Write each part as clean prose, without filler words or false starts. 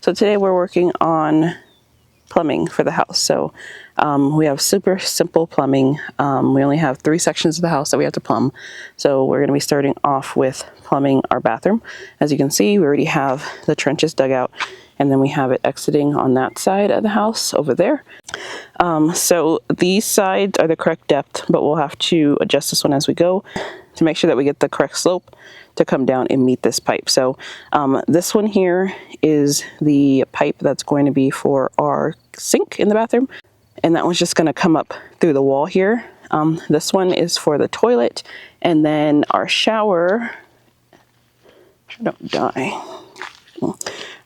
So today we're working on plumbing for the house. So we have super simple plumbing. We only have 3 sections of the house that we have to plumb. So we're going to be starting off with plumbing our bathroom. As you can see, we already have the trenches dug out, and then we have it exiting on that side of the house over there. So these sides are the correct depth, but we'll have to adjust this one as we go to make sure that we get the correct slope to come down and meet this pipe. So this one here is the pipe that's going to be for our sink in the bathroom, and that one's just going to come up through the wall here. This one is for the toilet, and then our shower, don't die.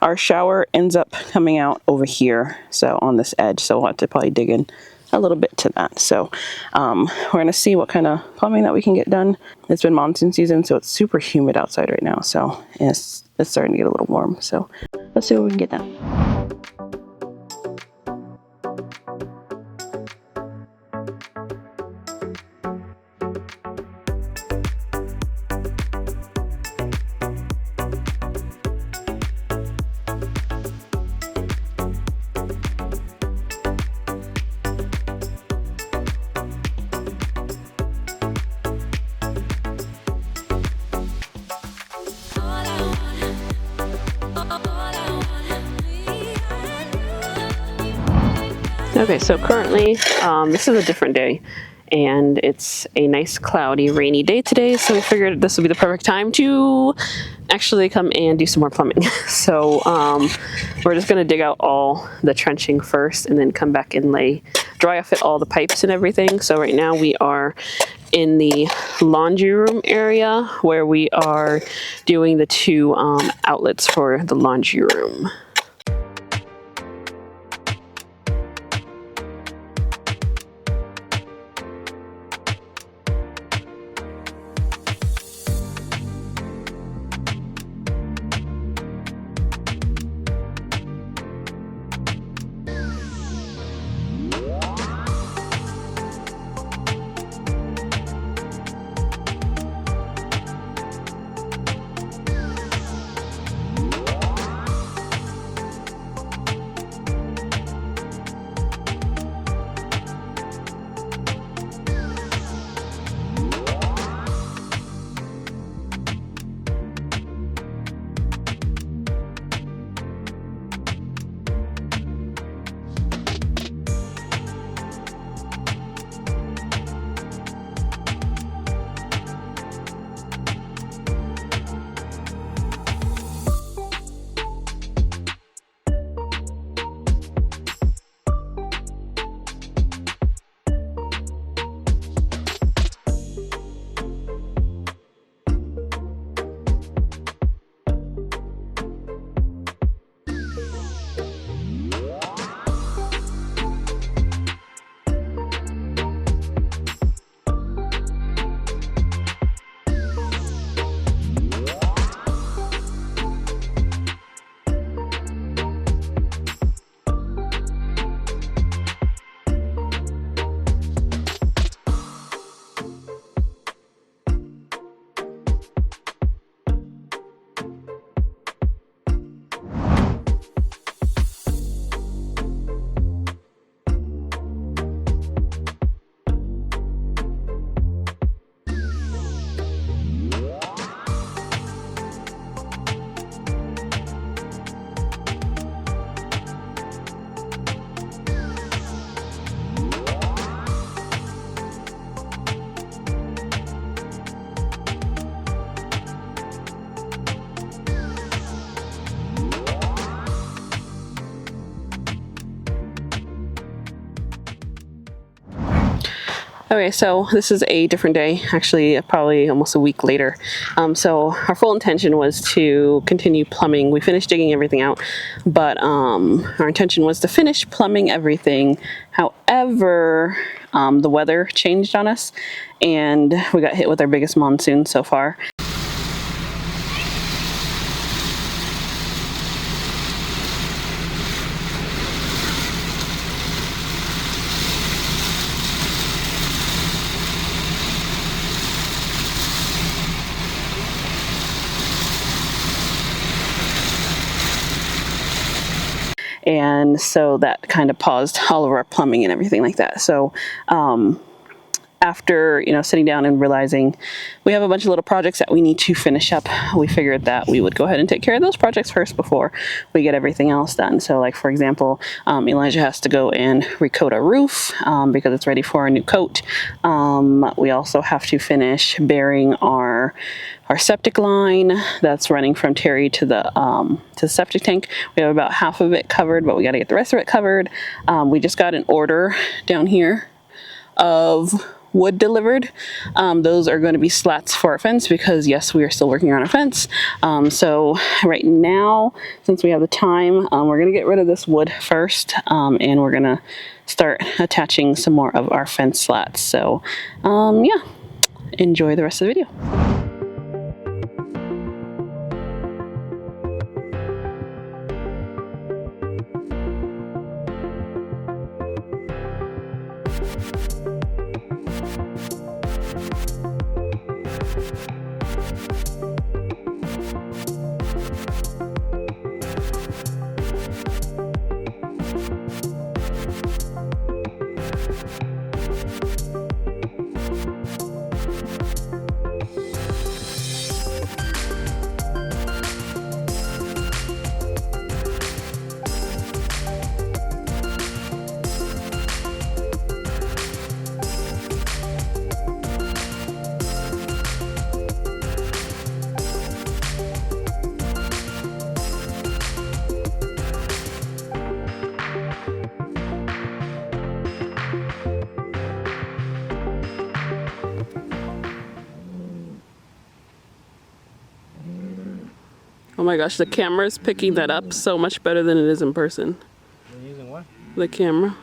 Our shower ends up coming out over here, so on this edge, so we'll have to probably dig in a little bit to that. So we're going to see what kind of plumbing that we can get done. It's been monsoon season, so it's super humid outside right now, so it's starting to get a little warm. So let's see what we can get done. Okay, so currently this is a different day, and it's a nice cloudy rainy day today, so we figured this would be the perfect time to actually come and do some more plumbing. So we're just going to dig out all the trenching first and then come back and dry fit all the pipes and everything. So right now we are in the laundry room area where we are doing the 2 outlets for the laundry room. Okay, so this is a different day, actually probably almost a week later. So our full intention was to continue plumbing. We finished digging everything out, but our intention was to finish plumbing everything. However, the weather changed on us, and we got hit with our biggest monsoon so far. and so that kind of paused all of our plumbing and everything like that. So after, you know, sitting down and realizing we have a bunch of little projects that we need to finish up, we figured that we would go ahead and take care of those projects first before we get everything else done. So like, for example, Elijah has to go and recoat our roof because it's ready for a new coat. We also have to finish burying our septic line that's running from Terry to the septic tank. We have about half of it covered, but we got to get the rest of it covered. We just got an order down here of wood delivered. Those are going to be slats for our fence because yes, we are still working on our fence. So right now, since we have the time, we're going to get rid of this wood first, and we're going to start attaching some more of our fence slats. So yeah, enjoy the rest of the video. Oh my gosh, the camera's picking that up so much better than it is in person. You're using what? The camera.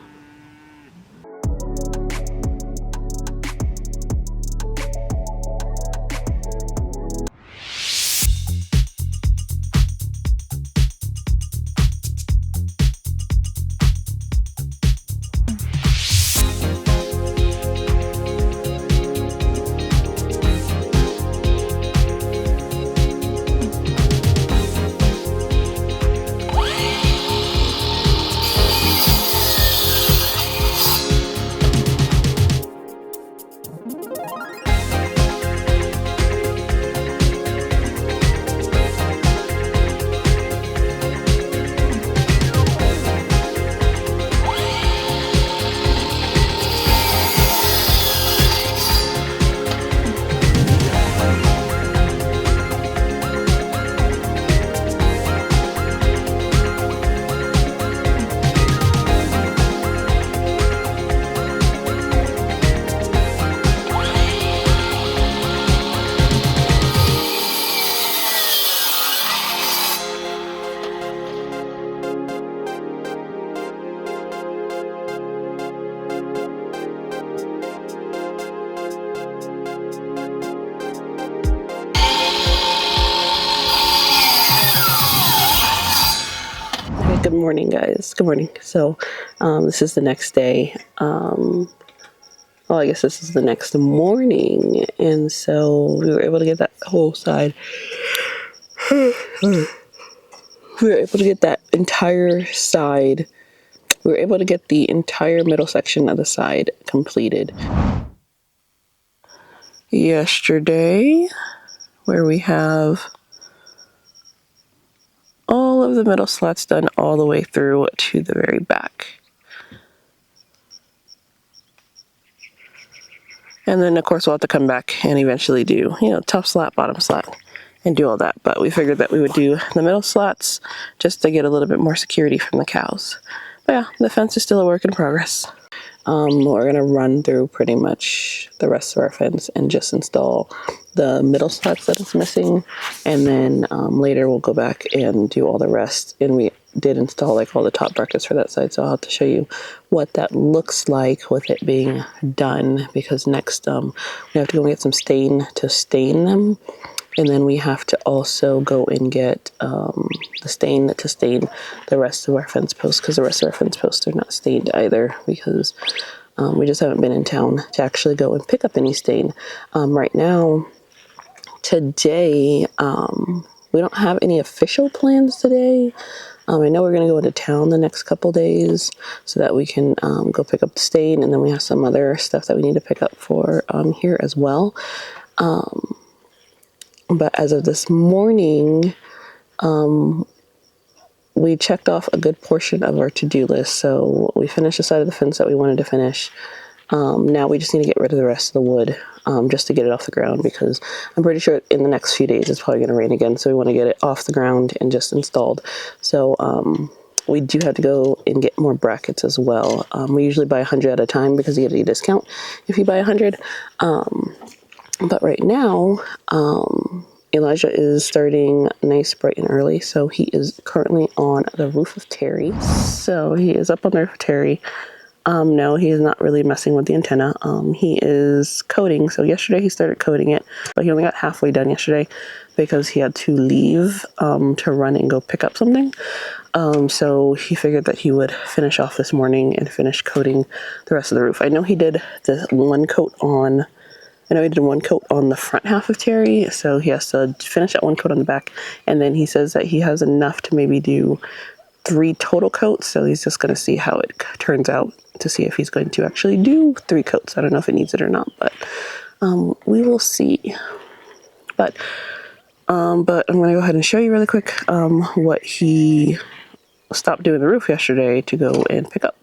Good morning, guys. Good morning. So this is the next day. Well, I guess this is the next morning, and so we were able to get that whole side. We were able to get that entire side. We were able to get the entire middle section of the side completed yesterday, where we have all of the middle slats done all the way through to the very back. And then, of course, we'll have to come back and eventually do, you know, top slat, bottom slat, and do all that. But we figured that we would do the middle slats just to get a little bit more security from the cows. But yeah, the fence is still a work in progress. We're going to run through pretty much the rest of our fence and just install the middle slats that it's missing. And then later we'll go back and do all the rest. And we did install like all the top brackets for that side. So I'll have to show you what that looks like with it being done. Because next we have to go and get some stain to stain them. And then we have to also go and get the stain to stain the rest of our fence posts, because the rest of our fence posts are not stained either, because we just haven't been in town to actually go and pick up any stain. Right now, today, we don't have any official plans today. I know we're going to go into town the next couple days so that we can go pick up the stain, and then we have some other stuff that we need to pick up for here as well. But as of this morning, we checked off a good portion of our to-do list. So we finished the side of the fence that we wanted to finish. Now we just need to get rid of the rest of the wood just to get it off the ground, because I'm pretty sure in the next few days it's probably going to rain again. So we want to get it off the ground and just installed. So we do have to go and get more brackets as well. We usually buy 100 at a time because you get a discount if you buy 100. But right now, Elijah is starting nice, bright, and early. So he is currently on the roof of Terry. So he is up on the roof of Terry. No, he is not really messing with the antenna. He is coating. So yesterday he started coating it, but he only got halfway done yesterday because he had to leave to run and go pick up something. So he figured that he would finish off this morning and finish coating the rest of the roof. I know he did one coat on the front half of Terry, so he has to finish that one coat on the back, and then he says that he has enough to maybe do 3 total coats, so he's just going to see how it turns out to see if he's going to actually do 3 coats. I don't know if it needs it or not, but we will see. But I'm going to go ahead and show you really quick what he stopped doing the roof yesterday to go and pick up.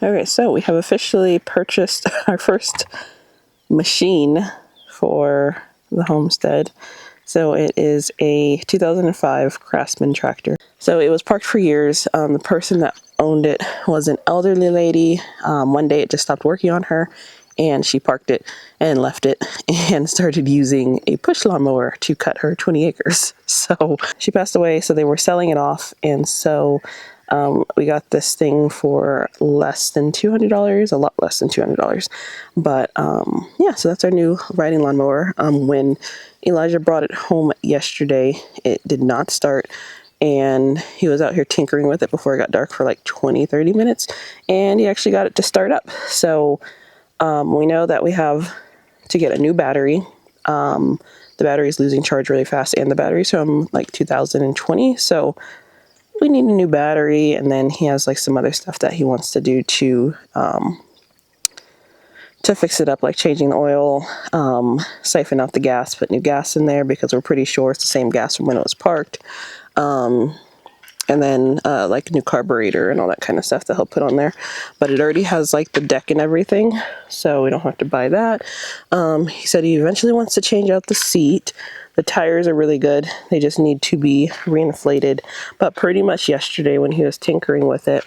Okay, so we have officially purchased our first machine for the Homestead. So it is a 2005 Craftsman tractor. So it was parked for years. The person that owned it was an elderly lady. One day it just stopped working on her, and she parked it and left it and started using a push lawnmower to cut her 20 acres. So she passed away, so they were selling it off, and so we got this thing for less than $200, a lot less than $200. But yeah, so that's our new riding lawnmower. When Elijah brought it home yesterday, it did not start, and he was out here tinkering with it before it got dark for like 20-30 minutes, and he actually got it to start up. So we know that we have to get a new battery. The battery is losing charge really fast, and the battery's from like 2020, so we need a new battery. And then he has like some other stuff that he wants to do to fix it up, like changing the oil, siphon out the gas, put new gas in there because we're pretty sure it's the same gas from when it was parked. And then like a new carburetor and all that kind of stuff that he'll put on there. But it already has like the deck and everything, so we don't have to buy that. He said he eventually wants to change out the seat. The tires are really good. They just need to be reinflated. But pretty much yesterday when he was tinkering with it,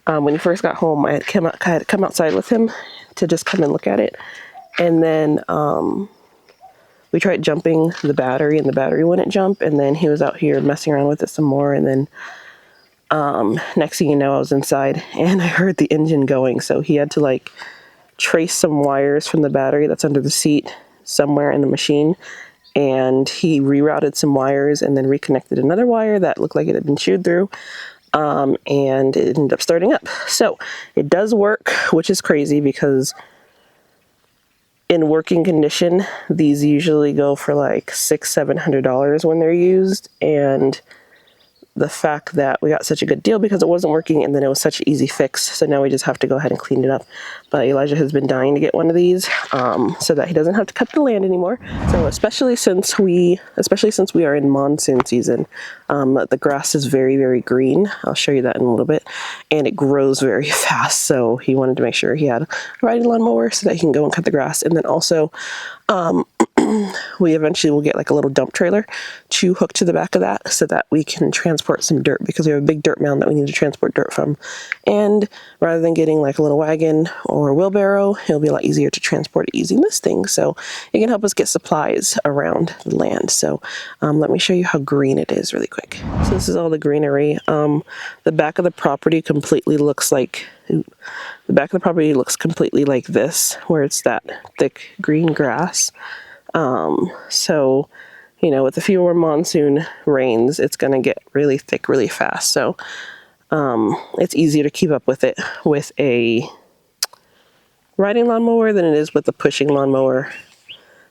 when he first got home, I had come outside with him to just come and look at it. And then we tried jumping the battery, and the battery wouldn't jump. And then he was out here messing around with it some more. And then next thing you know, I was inside and I heard the engine going. So he had to like trace some wires from the battery that's under the seat somewhere in the machine. And he rerouted some wires and then reconnected another wire that looked like it had been chewed through. And it ended up starting up. So it does work, which is crazy because in working condition, these usually go for like $600-700 when they're used. And the fact that we got such a good deal because it wasn't working, and then it was such an easy fix, so now we just have to go ahead and clean it up. But Elijah has been dying to get one of these so that he doesn't have to cut the land anymore. So especially since we are in monsoon season, the grass is very, very green. I'll show you that in a little bit, and it grows very fast. So he wanted to make sure he had a riding lawnmower so that he can go and cut the grass. And then also we eventually will get like a little dump trailer to hook to the back of that so that we can transport some dirt, because we have a big dirt mound that we need to transport dirt from. And rather than getting like a little wagon or wheelbarrow, it'll be a lot easier to transport it using this thing. So it can help us get supplies around the land. So let me show you how green it is really quick. So this is all the greenery. The back of the property completely looks like this, where it's that thick green grass. So, you know, with a few more monsoon rains, it's going to get really thick really fast. So, it's easier to keep up with it with a riding lawnmower than it is with a pushing lawnmower,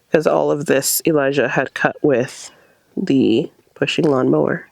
because all of this Elijah had cut with the pushing lawnmower.